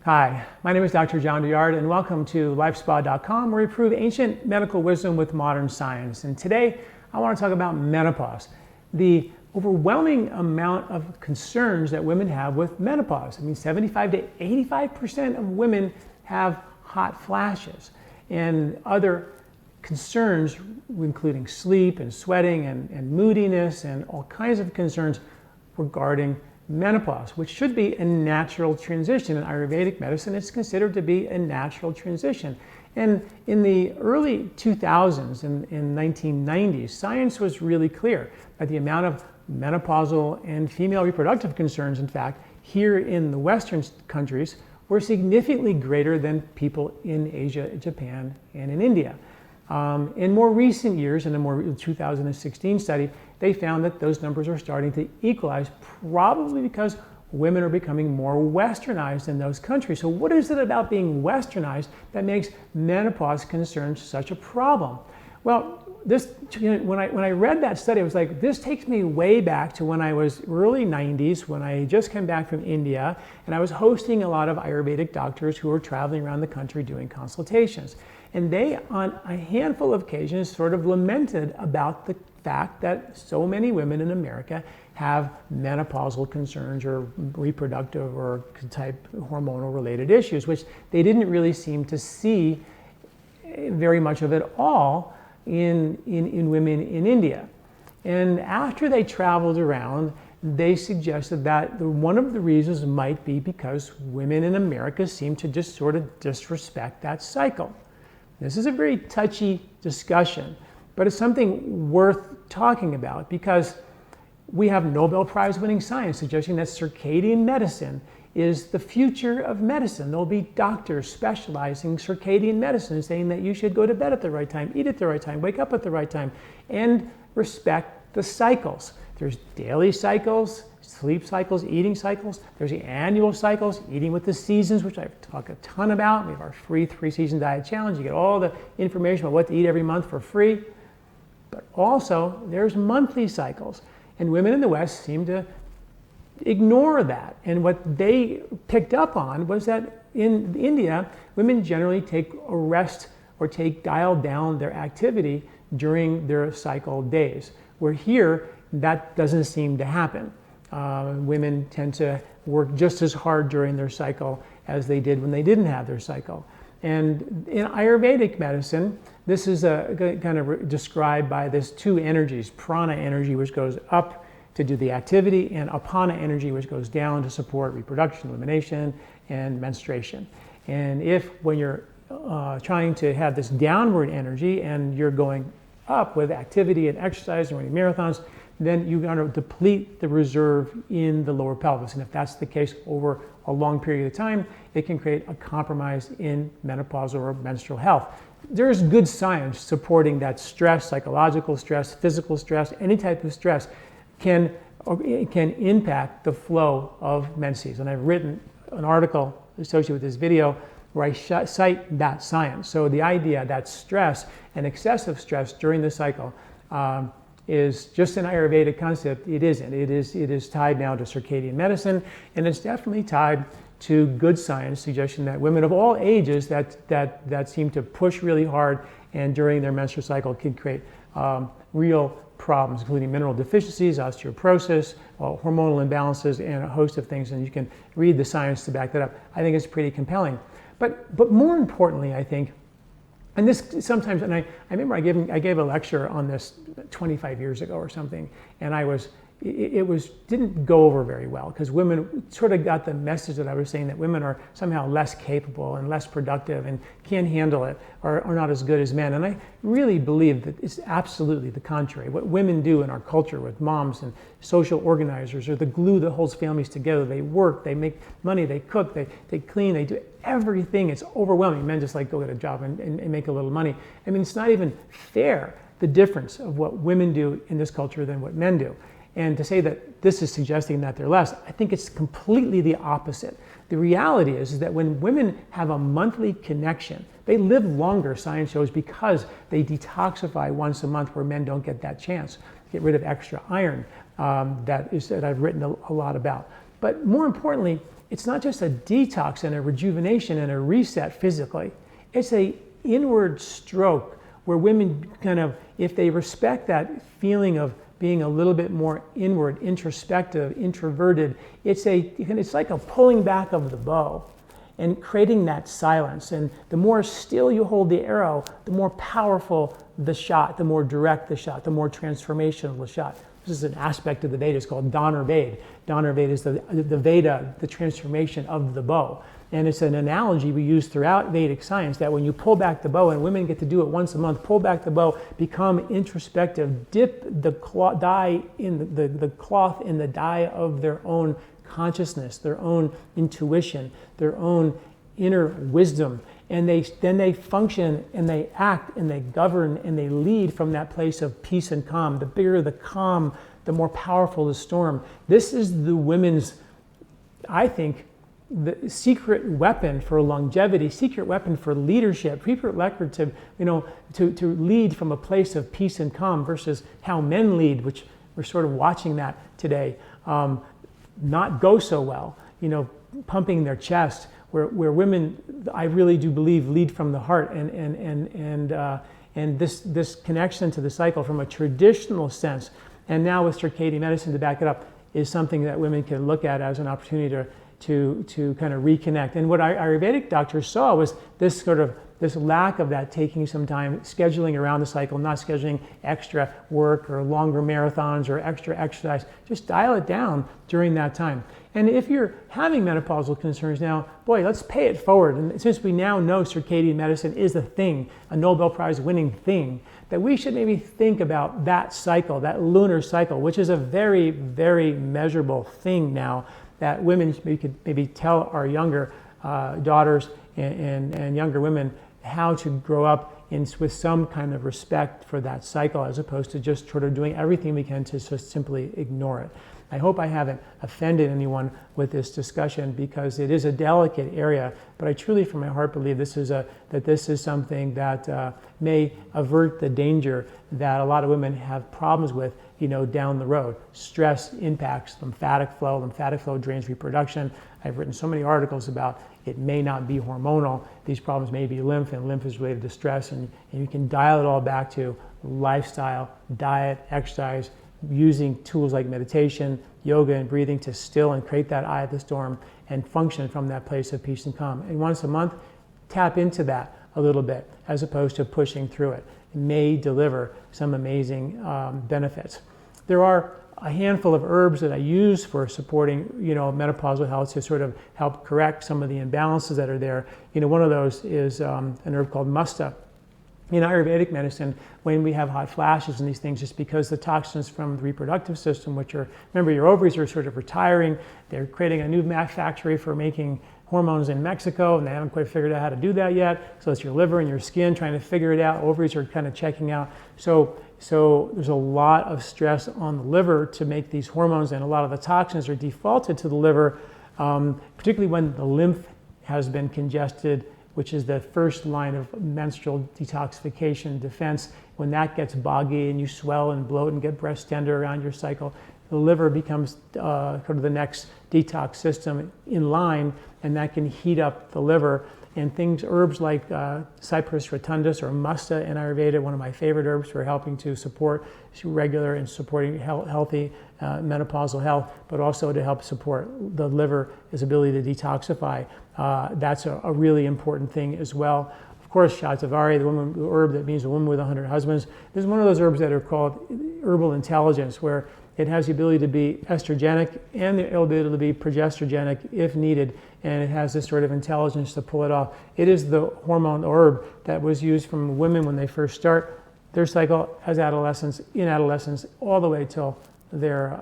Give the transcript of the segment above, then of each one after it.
Hi, my name is Dr. John Douillard, and welcome to LifeSpa.com, where we prove ancient medical wisdom with modern science. And today, I want to talk about menopause, the overwhelming amount of concerns that women have with menopause. 75 to 85% of women have hot flashes and other concerns, including sleep and sweating and moodiness and all kinds of concerns regarding menopause, which should be a natural transition. In Ayurvedic medicine, it's considered to be a natural transition. And in the early 2000s, in 1990s, science was really clear that the amount of menopausal and female reproductive concerns, in fact, here in the Western countries, were significantly greater than people in Asia, Japan, and in India. In more recent years, in a more 2016 study, they found that those numbers are starting to equalize, probably because women are becoming more westernized in those countries. So what is it about being westernized that makes menopause concerns such a problem? Well, when I read that study, I was like, this takes me way back to when I was early 90s, when I just came back from India, and I was hosting a lot of Ayurvedic doctors who were traveling around the country doing consultations. And they, on a handful of occasions, sort of lamented about the fact that so many women in America have menopausal concerns or reproductive or type hormonal related issues, which they didn't really seem to see very much of it all in women in India. And after they traveled around, they suggested that one of the reasons might be because women in America seem to just sort of disrespect that cycle. This is a very touchy discussion, but it's something worth talking about because we have Nobel Prize winning science suggesting that circadian medicine is the future of medicine. There'll be doctors specializing in circadian medicine saying that you should go to bed at the right time, eat at the right time, wake up at the right time, and respect the cycles. There's daily cycles, sleep cycles, eating cycles. There's the annual cycles, eating with the seasons, which I talk a ton about. We have our free 3-season diet challenge. You get all the information about what to eat every month for free. But also, there's monthly cycles. And women in the West seem to ignore that. And what they picked up on was that in India, women generally take a rest or dial down their activity during their cycle days. Where here, that doesn't seem to happen. Women tend to work just as hard during their cycle as they did when they didn't have their cycle. And in Ayurvedic medicine, this is kind of described by this two energies, prana energy, which goes up to do the activity, and apana energy, which goes down to support reproduction, elimination, and menstruation. And when you're trying to have this downward energy and you're going up with activity and exercise and running marathons, then you're going to deplete the reserve in the lower pelvis. And if that's the case over a long period of time, it can create a compromise in menopausal or menstrual health. There's good science supporting that stress, psychological stress, physical stress, any type of stress can impact the flow of menses. And I've written an article associated with this video where I cite that science. So the idea that stress and excessive stress during the cycle is just an Ayurvedic concept. It isn't. It is tied now to circadian medicine, and it's definitely tied to good science suggesting that women of all ages that seem to push really hard and during their menstrual cycle can create real problems, including mineral deficiencies, osteoporosis, hormonal imbalances, and a host of things. And you can read the science to back that up. I think it's pretty compelling. But more importantly, I think, and this sometimes, and I remember I gave a lecture on this 25 years ago or something, and it didn't go over very well because women sort of got the message that I was saying that women are somehow less capable and less productive and can't handle it or are not as good as men. And I really believe that it's absolutely the contrary. What women do in our culture with moms and social organizers are the glue that holds families together. They work, they make money, they cook, they clean, they do everything. It's overwhelming. Men just go get a job and make a little money. It's not even fair, the difference of what women do in this culture than what men do. And to say that this is suggesting that they're less, I think it's completely the opposite. The reality is that when women have a monthly connection, they live longer, science shows, because they detoxify once a month where men don't get that chance. Get rid of extra iron that I've written a lot about. But more importantly, it's not just a detox and a rejuvenation and a reset physically. It's a inward stroke where women kind of, if they respect that feeling of being a little bit more inward, introspective, introverted, it's like a pulling back of the bow and creating that silence. And the more still you hold the arrow, the more powerful the shot, the more direct the shot, the more transformational the shot. This is an aspect of the Veda. It's called Dhanurveda. Dhanurveda is the Veda, the transformation of the bow. And it's an analogy we use throughout Vedic science that when you pull back the bow, and women get to do it once a month, pull back the bow, become introspective, dip the cloth in the dye of their own consciousness, their own intuition, their own inner wisdom, and then they function and they act and they govern and they lead from that place of peace and calm. The bigger the calm, the more powerful the storm. This is the women's, I think, the secret weapon for longevity, secret weapon for leadership, secret weapon to lead from a place of peace and calm versus how men lead, which we're sort of watching that today, not go so well, pumping their chest, where women, I really do believe, lead from the heart, and this connection to the cycle from a traditional sense, and now with circadian medicine to back it up, is something that women can look at as an opportunity to kind of reconnect. And what Ayurvedic doctors saw was this lack of that, taking some time, scheduling around the cycle, not scheduling extra work or longer marathons or extra exercise. Just dial it down during that time. And if you're having menopausal concerns now, boy, let's pay it forward. And since we now know circadian medicine is a thing, a Nobel Prize winning thing, that we should maybe think about that cycle, that lunar cycle, which is a very, very measurable thing now, that women could maybe tell our younger daughters and younger women how to grow up with some kind of respect for that cycle, as opposed to just sort of doing everything we can to just simply ignore it. I hope I haven't offended anyone with this discussion, because it is a delicate area, but I truly from my heart believe this is something that may avert the danger that a lot of women have problems with down the road. Stress impacts lymphatic flow drains reproduction. I've written so many articles about it may not be hormonal. These problems may be lymph, and lymph is related to stress, and you can dial it all back to lifestyle, diet, exercise, using tools like meditation, yoga, and breathing to still and create that eye of the storm and function from that place of peace and calm. And once a month, tap into that a little bit as opposed to pushing through it. It may deliver some amazing benefits. There are a handful of herbs that I use for supporting, menopausal health to sort of help correct some of the imbalances that are there. One of those is an herb called musta. In Ayurvedic medicine, when we have hot flashes and these things, just because the toxins from the reproductive system, remember your ovaries are sort of retiring, they're creating a new factory for making hormones in Mexico, and they haven't quite figured out how to do that yet. So it's your liver and your skin trying to figure it out. Ovaries are kind of checking out. So there's a lot of stress on the liver to make these hormones, and a lot of the toxins are defaulted to the liver, particularly when the lymph has been congested, which is the first line of menstrual detoxification defense. When that gets boggy and you swell and bloat and get breast tender around your cycle, the liver becomes sort of the next detox system in line, and that can heat up the liver. And herbs like Cyperus rotundus or musta in Ayurveda, one of my favorite herbs for helping to support regular and supporting healthy menopausal health, but also to help support the liver's ability to detoxify. That's a really important thing as well. Of course, Shatavari, the herb that means a woman with 100 husbands, this is one of those herbs that are called Herbal Intelligence, where it has the ability to be estrogenic and the ability to be progesterogenic if needed, and it has this sort of intelligence to pull it off. It is the hormone herb that was used from women when they first start their cycle as adolescents, in adolescence, all the way till their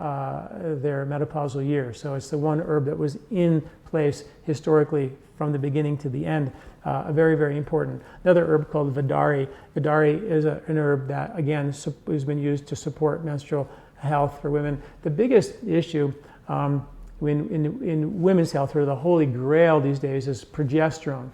menopausal years. So it's the one herb that was in place historically from the beginning to the end. Very, very important. Another herb called Vidari. Vidari is an herb that, again, has been used to support menstrual health for women. The biggest issue in women's health, or the holy grail these days, is progesterone.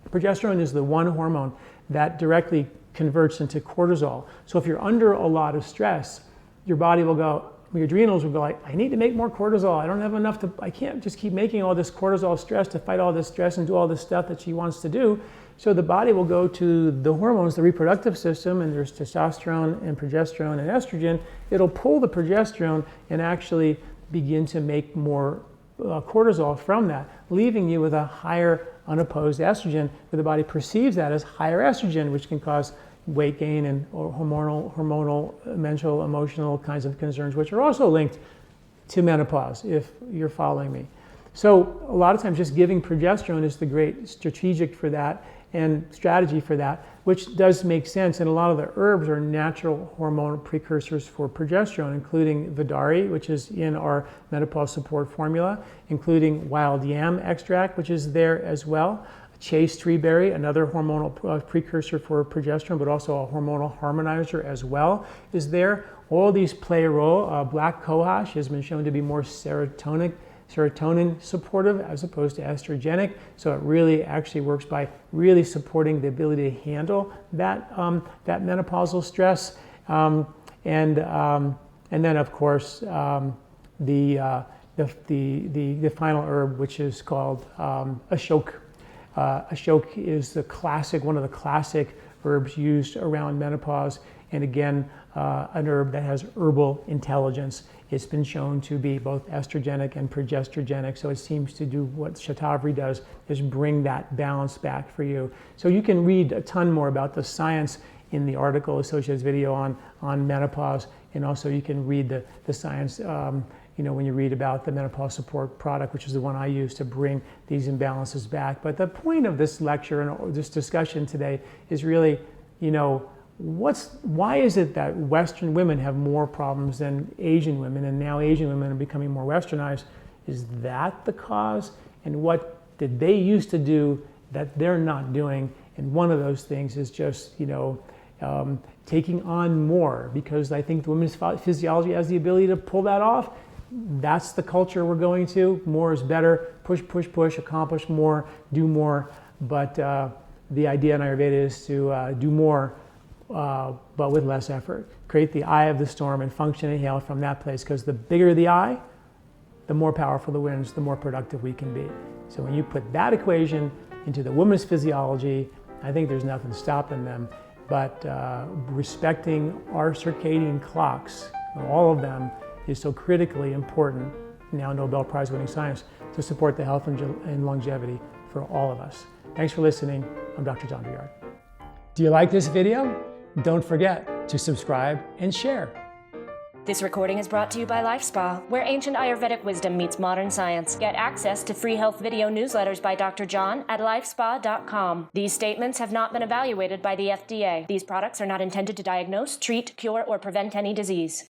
Progesterone is the one hormone that directly converts into cortisol. So if you're under a lot of stress, your body will go, your adrenals will go like, I need to make more cortisol. I don't have enough I can't just keep making all this cortisol stress to fight all this stress and do all this stuff that she wants to do. So the body will go to the hormones, the reproductive system, and there's testosterone and progesterone and estrogen. It'll pull the progesterone and actually begin to make more cortisol from that, leaving you with a higher unopposed estrogen, where the body perceives that as higher estrogen, which can cause weight gain and hormonal, mental, emotional kinds of concerns, which are also linked to menopause, if you're following me. So a lot of times just giving progesterone is the great strategic for that and strategy for that, which does make sense. And a lot of the herbs are natural hormonal precursors for progesterone, including Vidari, which is in our menopause support formula, including wild yam extract, which is there as well. Chase tree berry, another hormonal precursor for progesterone, but also a hormonal harmonizer as well, is there. All these play a role. Black cohosh has been shown to be more serotonin supportive as opposed to estrogenic. So it really actually works by really supporting the ability to handle that menopausal stress. And then of course the final herb, which is called ashok. Ashok is one of the classic herbs used around menopause, and again, an herb that has herbal intelligence. It's been shown to be both estrogenic and progesterogenic, so it seems to do what Shatavari does, is bring that balance back for you. So you can read a ton more about the science in the article associated video on menopause, and also you can read the science when you read about the menopause support product, which is the one I use to bring these imbalances back. But the point of this lecture and this discussion today is really, why is it that Western women have more problems than Asian women, and now Asian women are becoming more westernized? Is that the cause? And what did they used to do that they're not doing? And one of those things is just, taking on more, because I think the women's physiology has the ability to pull that off. That's the culture we're going to. More is better. Push, push, push, accomplish more, do more. But the idea in Ayurveda is to do more, but with less effort. Create the eye of the storm and function and hail from that place, because the bigger the eye, the more powerful the winds, the more productive we can be. So when you put that equation into the woman's physiology, I think there's nothing stopping them. But respecting our circadian clocks, all of them, is so critically important, now Nobel Prize winning science, to support the health and longevity for all of us. Thanks for listening. I'm Dr. John Douillard. Do you like this video? Don't forget to subscribe and share. This recording is brought to you by LifeSpa, where ancient Ayurvedic wisdom meets modern science. Get access to free health video newsletters by Dr. John at LifeSpa.com. These statements have not been evaluated by the FDA. These products are not intended to diagnose, treat, cure, or prevent any disease.